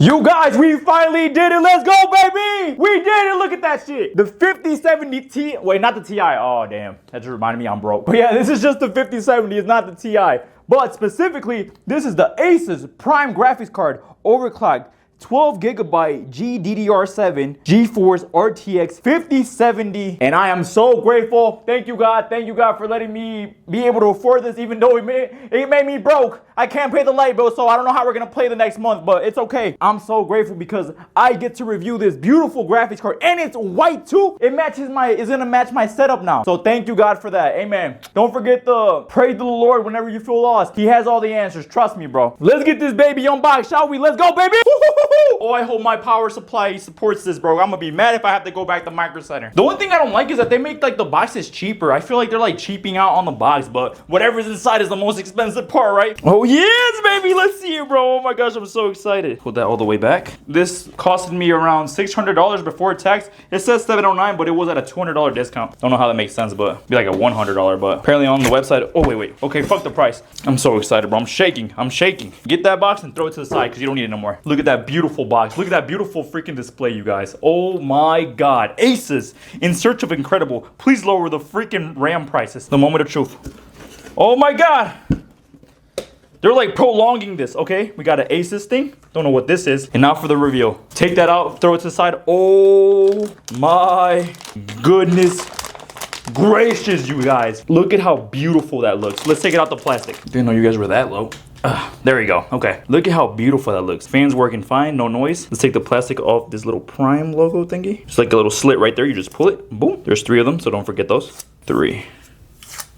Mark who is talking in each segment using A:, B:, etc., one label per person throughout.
A: You guys, we finally did it. Let's go, baby. We did it. Look at that shit. The 5070 Ti. Wait, not the Ti. Oh, damn. That just reminded me I'm broke. But yeah, this is just the 5070. It's not the Ti. But specifically, this is the Asus Prime graphics card, overclocked. 12 gigabyte GDDR7 GeForce RTX 5070, and I am so grateful. Thank you God for letting me be able to afford this, even though it made me broke. I can't pay the light bill, so I don't know how we're gonna play the next month, but it's okay. I'm so grateful because I get to review this beautiful graphics card, and it's white too. It's gonna match my setup now. So thank you God for that. Amen. Don't forget to pray to the Lord whenever you feel lost. He has all the answers. Trust me, bro. Let's get this baby unboxed, shall we? Let's go, baby. Oh, I hope my power supply supports this, bro. I'm gonna be mad if I have to go back to Micro Center. The one thing I don't like is that they make like the boxes cheaper. I feel like they're like cheaping out on the box, but whatever's inside is the most expensive part, right? Oh yes, baby, let's see it, bro. Oh my gosh, I'm so excited. Put that all the way back. This costed me around $600 before tax. It says $709, but it was at a $200 discount. Don't know how that makes sense, but it'd be like a $100, but apparently on the website. Oh wait. Okay, fuck the price. I'm so excited, bro. I'm shaking. Get that box and throw it to the side because you don't need it no more. Look at that beautiful box. Look at that beautiful freaking display, you guys. Oh my God. Asus, in search of incredible. Please lower the freaking RAM prices. The moment of truth. Oh my God. They're like prolonging this, okay? We got an Asus thing. Don't know what this is. And now for the reveal. Take that out, throw it to the side. Oh my goodness gracious, you guys. Look at how beautiful that looks. Let's take it out the plastic. Didn't know you guys were that low. There we go. Okay. Look at how beautiful that looks. Fans working fine, no noise. Let's take the plastic off this little Prime logo thingy. Just like a little slit right there. You just pull it. Boom. There's 3 of them, so don't forget those. 3.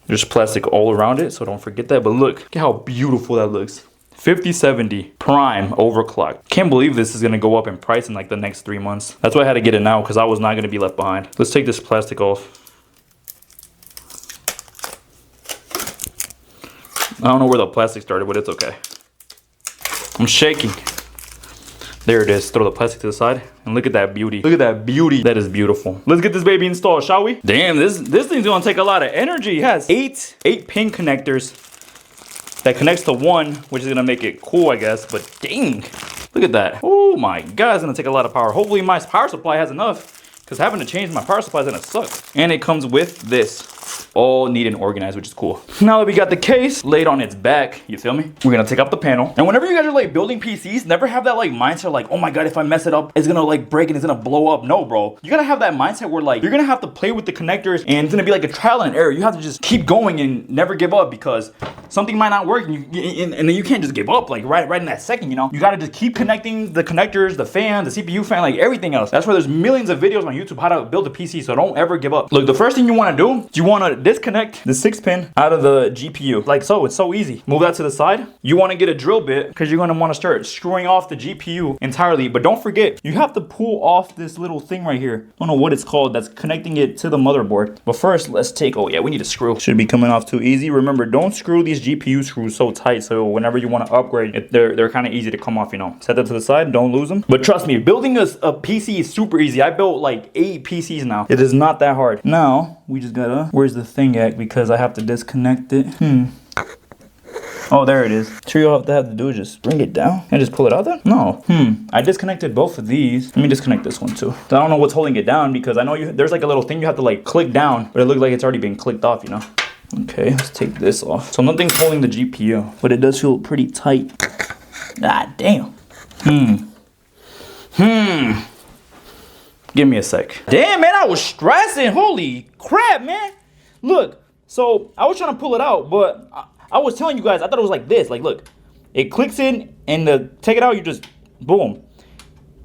A: There's plastic all around it, so don't forget that. But look at how beautiful that looks. 5070 Prime overclocked. Can't believe this is gonna go up in price in like the next 3 months. That's why I had to get it now, because I was not gonna be left behind. Let's take this plastic off. I don't know where the plastic started, but it's okay. I'm shaking. There it is. Throw the plastic to the side. And look at that beauty. Look at that beauty. That is beautiful. Let's get this baby installed, shall we? Damn, this thing's gonna take a lot of energy. It has 8 pin connectors that connects to one, which is gonna make it cool, I guess. But dang, look at that. Oh my God, it's gonna take a lot of power. Hopefully my power supply has enough, because having to change my power supply is gonna suck. And it comes with this. All neat and organized, which is cool. Now that we got the case laid on its back, you feel me? We're gonna take up the panel. And whenever you guys are like building PCs, never have that like mindset like, oh my God, if I mess it up, it's gonna like break and it's gonna blow up. No, bro. You gotta have that mindset where like, you're gonna have to play with the connectors and it's gonna be like a trial and error. You have to just keep going and never give up, because something might not work and then you can't just give up like right in that second, you know? You gotta just keep connecting the connectors, the fan, the CPU fan, like everything else. That's why there's millions of videos on YouTube how to build a PC, so don't ever give up. Look, the first thing you wanna do is you wanna disconnect the 6-pin out of the GPU. Like so, it's so easy. Move that to the side. You wanna get a drill bit because you're gonna wanna start screwing off the GPU entirely, but don't forget, you have to pull off this little thing right here. I don't know what it's called that's connecting it to the motherboard. But first, let's take, oh yeah, we need a screw. Should be coming off too easy. Remember, don't screw these GPU screws so tight, so whenever you wanna upgrade, they're kind of easy to come off, you know. Set that to the side, don't lose them. But trust me, building a PC is super easy. I built like 8 PCs now. It is not that hard. Now, we just gotta, where's the thing at? Because I have to disconnect it. Oh, there it is. Sure, all you have to do is just bring it down and just pull it out there? No. I disconnected both of these. Let me disconnect this one too. I don't know what's holding it down, because I know there's like a little thing you have to like click down, but it looks like it's already been clicked off, you know? Okay, let's take this off. So nothing's holding the GPU, but it does feel pretty tight. Ah, damn. Give me a sec. Damn, man, I was stressing. Holy crap, man. Look. So I was trying to pull it out, but I was telling you guys, I thought it was like this. Like, look, it clicks in, and to take it out, you just, boom.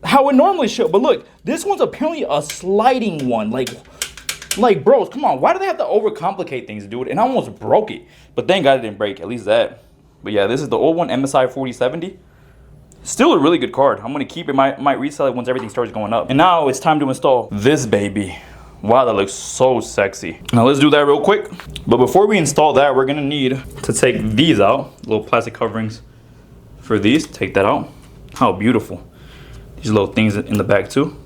A: How it normally should. But look, this one's apparently a sliding one. Like, bros, come on. Why do they have to overcomplicate things, dude? And I almost broke it. But thank God it didn't break, at least that. But yeah, this is the old one, MSI 4070. Still a really good card. I'm going to keep it. Might resell it once everything starts going up. And now it's time to install this baby. Wow, that looks so sexy. Now let's do that real quick. But before we install that, we're gonna need to take these out. Little plastic coverings for these. Take that out. How beautiful. These little things in the back too.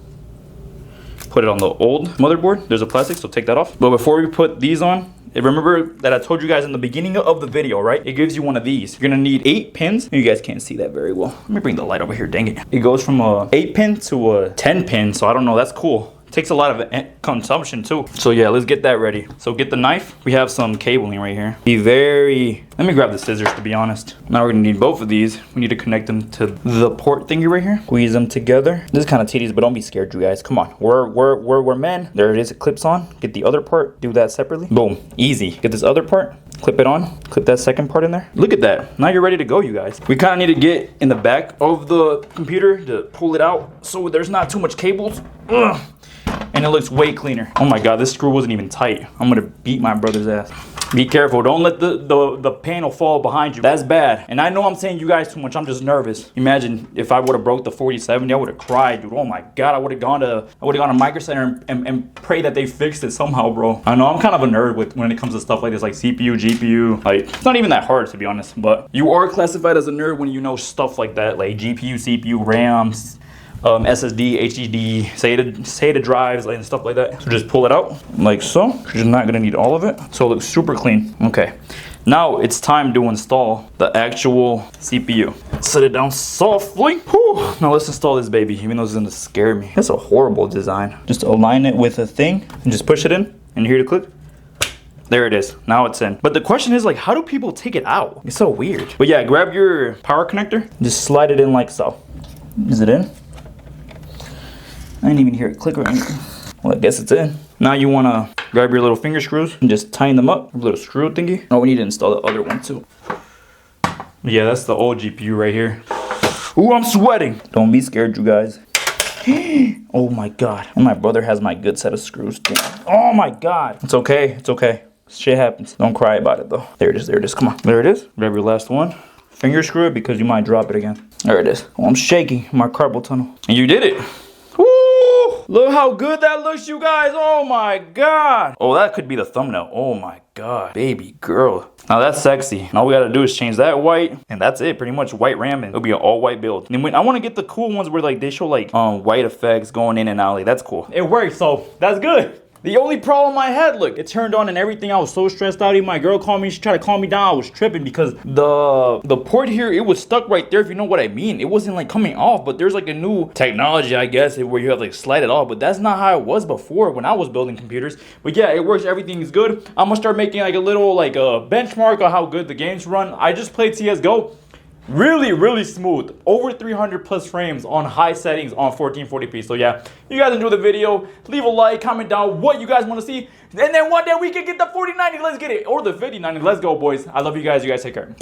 A: put it on the old motherboard. There's a plastic, so take that off. But before we put these on, remember that I told you guys in the beginning of the video, right? It gives you one of these. You're gonna need 8 pins. You guys can't see that very well. Let me bring the light over here, dang it. It goes from a 8 pin to a 10 pin, so I don't know, that's cool. Takes a lot of consumption too. So yeah, let's get that ready. So get the knife. We have some cabling right here. Be very, let me grab the scissors to be honest. Now we're gonna need both of these. We need to connect them to the port thingy right here. Squeeze them together. This is kind of tedious, but don't be scared, you guys. Come on, we're men. There it is, it clips on. Get the other part, do that separately. Boom, easy. Get this other part, clip it on. Clip that second part in there. Look at that, now you're ready to go, you guys. We kind of need to get in the back of the computer to pull it out so there's not too much cables. Ugh. And it looks way cleaner. Oh my god, this screw wasn't even tight. I'm gonna beat my brother's ass. Be careful, don't let the panel fall behind you. That's bad. And I know I'm saying you guys too much, I'm just nervous. Imagine if I would have broke the 4070, I would have cried, dude. Oh my god, I would have gone to Micro Center and pray that they fixed it somehow, bro. I know I'm kind of a nerd when it comes to stuff like this, like CPU, GPU. Like, it's not even that hard to be honest, but you are classified as a nerd when you know stuff like that, like GPU, CPU, RAMs, SSD, HDD, SATA drives, and stuff like that. So just pull it out like so. You're not gonna need all of it. So it looks super clean. Okay, now it's time to install the actual CPU. Set it down softly. Whew. Now let's install this baby, even though it's gonna scare me. That's a horrible design. Just align it with a thing and just push it in, and you hear the click. There it is, now it's in. But the question is, like, how do people take it out? It's so weird. But yeah, grab your power connector, just slide it in like so. Is it in? I didn't even hear it click or anything. Well, I guess it's in. Now you wanna grab your little finger screws and just tighten them up. A little screw thingy. Oh, we need to install the other one too. Yeah, that's the old GPU right here. Ooh, I'm sweating. Don't be scared, you guys. Oh my god. And my brother has my good set of screws. Damn. Oh my god. It's okay, it's okay. Shit happens. Don't cry about it though. There it is, there it is. Come on. There it is. Grab your last one. Finger screw it because you might drop it again. There it is. Oh, I'm shaking. My carpal tunnel. And you did it. Look how good that looks, you guys. Oh my god. Oh, that could be the thumbnail. Oh my god. Baby girl. Now that's sexy. All we gotta do is change that white, and that's it. Pretty much white RAM, and it'll be an all white build. And I want to get the cool ones where like they show like white effects going in and out. Like, that's cool. It works, so that's good. The only problem I had, look, it turned on and everything. I was so stressed out. Even my girl called me. She tried to calm me down. I was tripping because the port here, it was stuck right there, if you know what I mean. It wasn't like coming off, but there's like a new technology, I guess, where you have like slide it off. But that's not how it was before when I was building computers. But yeah, it works. Everything is good. I'm gonna start making like a little like a benchmark of how good the games run. I just played CSGO. Really smooth, over 300 plus frames on high settings on 1440p. So yeah, you guys enjoy the video, leave a like, comment down what you guys want to see, and then one day we can get the 4090. Let's get it, or the 5090. Let's go, boys. I love you guys. You guys take care.